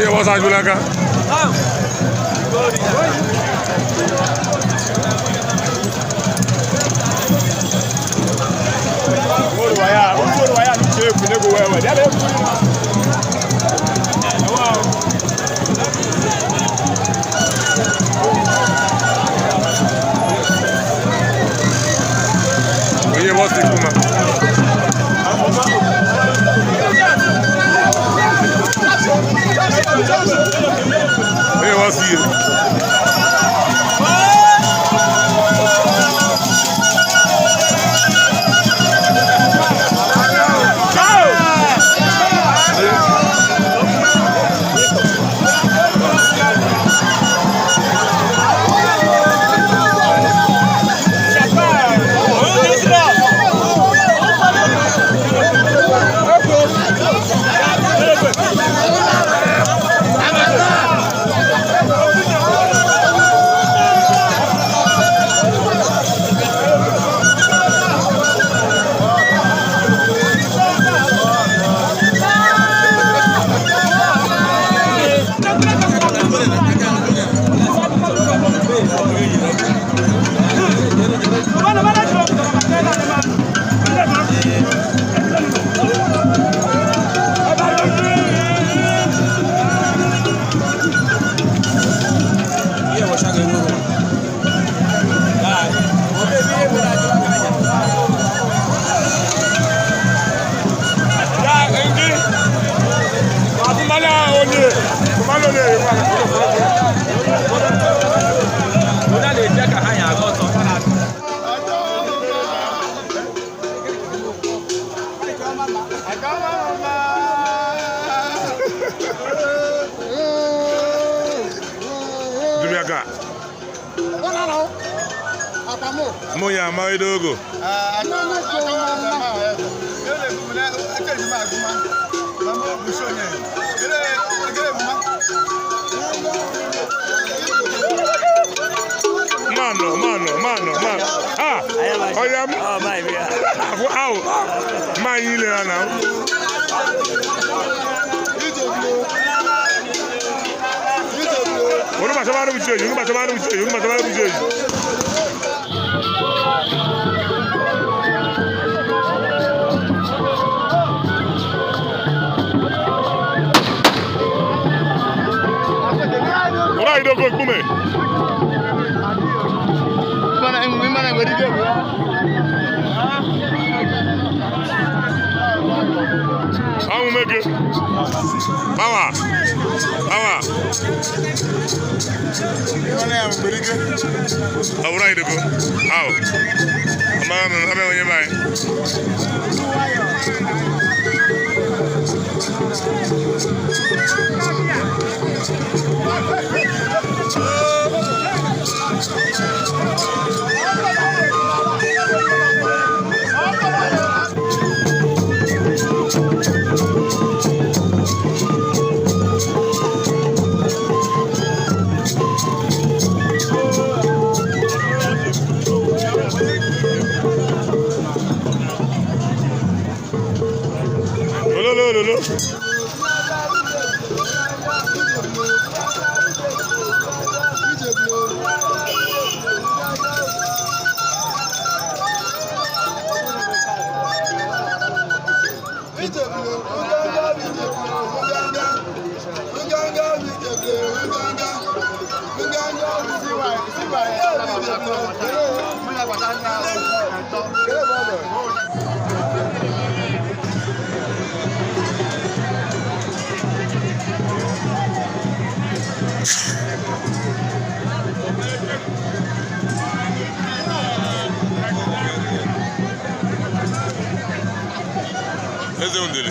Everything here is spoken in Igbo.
Oye, vos a ayudar acá. Oye, vos te fuma. Oye, vos sigue. Moya Maidogo. Mano. Ah, oya. Oh, my God. Ow. My ile now. Onu başa biçiyor. Ora ido ko kume. Mana ngadi ke? Amu mege. Mama. Mana yang ngadi ke? Ora ido ko. Aw. Mama abe onye bai. Lolo. Ese es un dele.